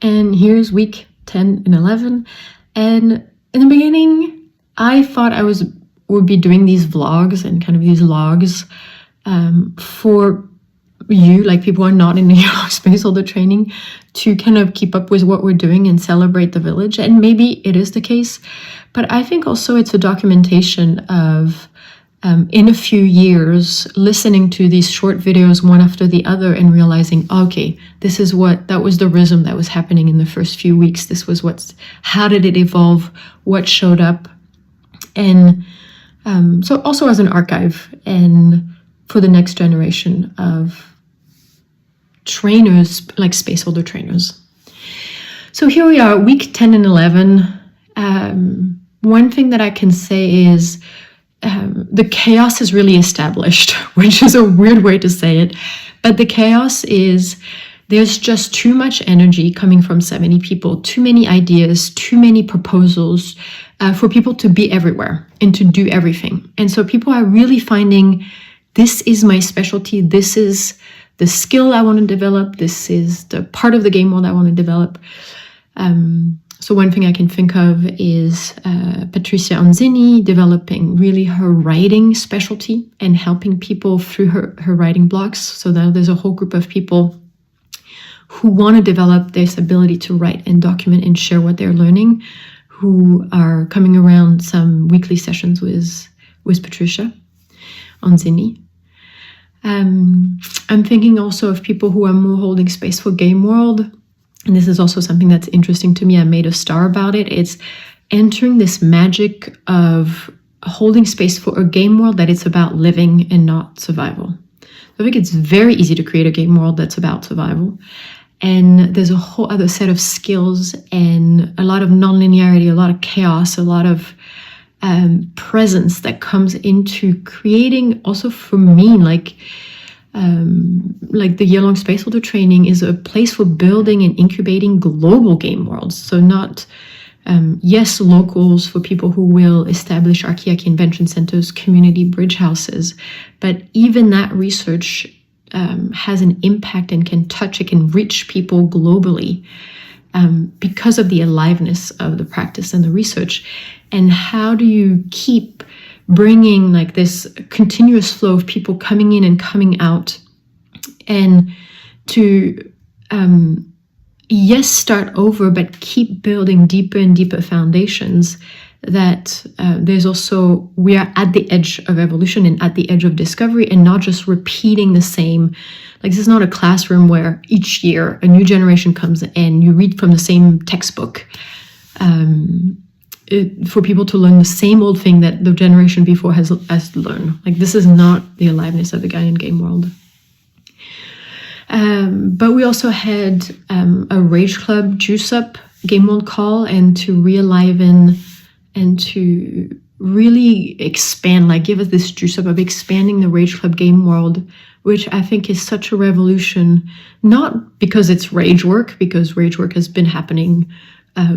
and here's week 10 and 11. And in the beginning, I thought I would be doing these vlogs and kind of these logs for you, like people who are not in the spaceholder training, to kind of keep up with what we're doing and celebrate the village. And maybe it is the case, but I think also it's a documentation of in a few years listening to these short videos one after the other and realizing, okay, that was the rhythm that was happening in the first few weeks. This was how did it evolve, what showed up. And so also as an archive and for the next generation of trainers, like spaceholder trainers. So here we are, week 10 and 11. One thing that I can say is the chaos is really established, which is a weird way to say it. But the chaos is there's just too much energy coming from 70 people, too many ideas, too many proposals for people to be everywhere and to do everything. And so people are really finding, this is my specialty, this is the skill I want to develop, this is the part of the game world I want to develop. So one thing I can think of is Patricia Anzini developing really her writing specialty and helping people through her writing blocks. So now there's a whole group of people who want to develop this ability to write and document and share what they're learning, who are coming around some weekly sessions with Patricia Anzini. I'm thinking also of people who are more holding space for game world. And this is also something that's interesting to me. I made a star about it. It's entering this magic of holding space for a game world that it's about living and not survival. I think it's very easy to create a game world that's about survival. And there's a whole other set of skills and a lot of nonlinearity, a lot of chaos, a lot of presence that comes into creating, also for me, like the year-long spaceholder training is a place for building and incubating global game worlds. So not, yes, locals for people who will establish Archiaki Invention Centers, community bridge houses, but even that research has an impact and it can reach people globally because of the aliveness of the practice and the research. And how do you keep bringing like this continuous flow of people coming in and coming out, and to yes, start over, but keep building deeper and deeper foundations that there's also, we are at the edge of evolution and at the edge of discovery, and not just repeating the same. Like, this is not a classroom where each year a new generation comes and you read from the same textbook for people to learn the same old thing that the generation before has learned. Like, this is not the aliveness of the Gaian game world. But we also had a Rage Club Juice Up game world call, and to re-aliven and to really expand, like give us this juice up of expanding the Rage Club game world, which I think is such a revolution, not because it's rage work, because rage work has been happening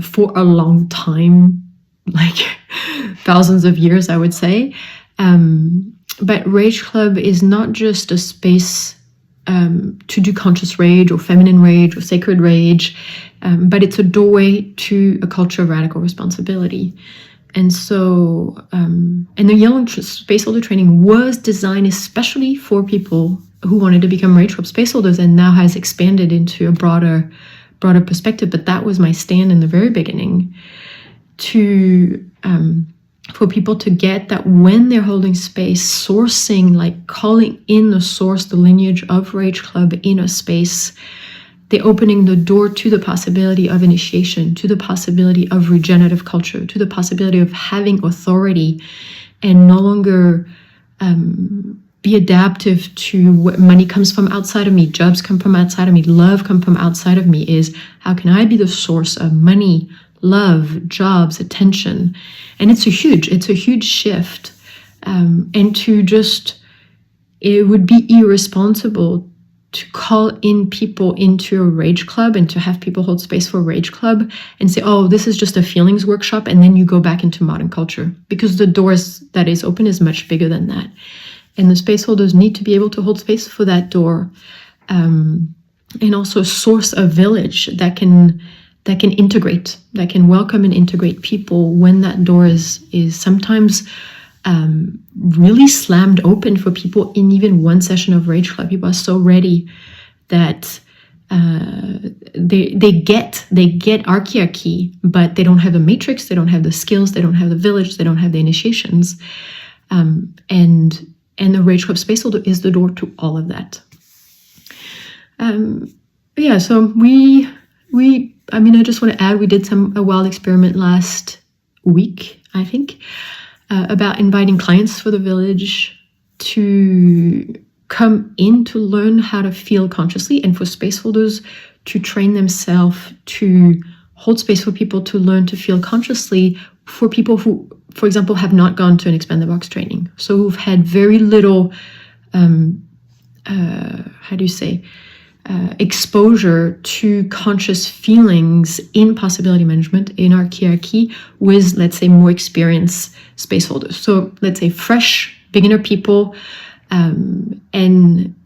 for a long time, like thousands of years, I would say. But Rage Club is not just a space to do conscious rage or feminine rage or sacred rage, but it's a doorway to a culture of radical responsibility. And so, and the Young Spaceholder Training was designed especially for people who wanted to become Rage Club spaceholders, and now has expanded into a broader perspective. But that was my stand in the very beginning, to for people to get that when they're holding space, sourcing, like calling in the source, the lineage of Rage Club in a space, they're opening the door to the possibility of initiation, to the possibility of regenerative culture, to the possibility of having authority, and no longer be adaptive to what money comes from outside of me, jobs come from outside of me, love come from outside of me. Is how can I be the source of money, love, jobs, attention? And it's a huge shift. And to just, it would be irresponsible to call in people into a Rage Club and to have people hold space for a Rage Club and say, oh, this is just a feelings workshop, and then you go back into modern culture, because the doors that is open is much bigger than that. And the space holders need to be able to hold space for that door. also source a village that can integrate, that can welcome and integrate people when that door is sometimes really slammed open for people in even one session of Rage Club. People are so ready that they get archiarchy, but they don't have the matrix, they don't have the skills, they don't have the village, they don't have the initiations, and the Rage Club Space Holder is the door to all of that. So I just want to add, we did a wild experiment last week, I think, about inviting clients for the village to come in to learn how to feel consciously, and for space holders to train themselves to hold space for people to learn to feel consciously, for people who, for example, have not gone to an Expand the Box training, so who've had very little, exposure to conscious feelings in possibility management, in archiarchy, with, let's say, more experienced space holders. So let's say fresh beginner people, and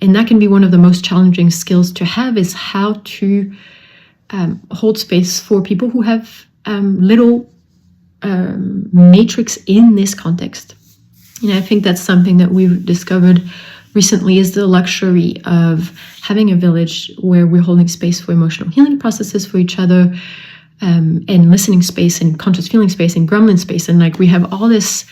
that can be one of the most challenging skills to have, is how to hold space for people who have little matrix in this context. And I think that's something that we've discovered recently, is the luxury of having a village where we're holding space for emotional healing processes for each other, and listening space and conscious feeling space and gremlin space. And like, we have all this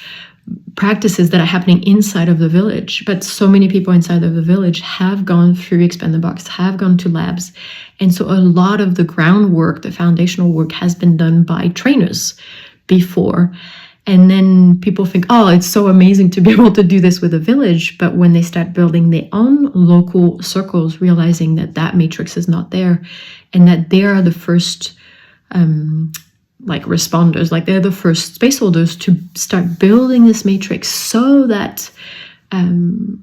practices that are happening inside of the village, but so many people inside of the village have gone through Expand the Box, have gone to labs. And so a lot of the groundwork, the foundational work, has been done by trainers before. And then people think, oh, it's so amazing to be able to do this with a village. But when they start building their own local circles, realizing that that matrix is not there, and that they are the first responders, like they're the first space holders to start building this matrix, so that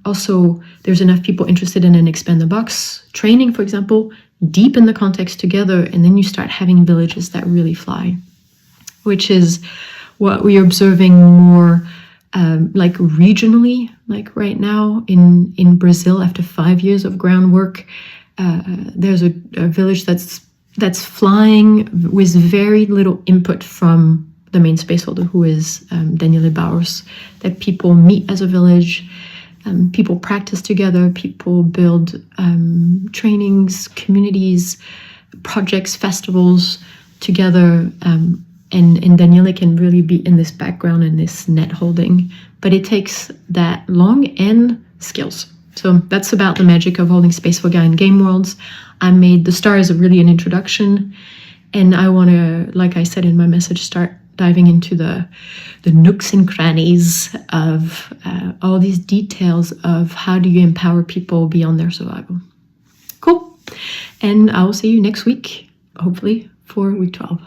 also there's enough people interested in an Expand the Box training, for example, deepen the context together, and then you start having villages that really fly, which is what we're observing more regionally, like right now in Brazil. After 5 years of groundwork, there's a village that's flying with very little input from the main space holder, who is Daniele Bowers. That people meet as a village, people practice together, people build trainings, communities, projects, festivals together. And Daniele can really be in this background and this net holding, but it takes that long and skills. So that's about the magic of holding space for Gaia in game worlds. I made the star as really an introduction, and I want to, like I said in my message, start diving into the nooks and crannies of all these details of how do you empower people beyond their survival. Cool. And I will see you next week, hopefully, for week 12.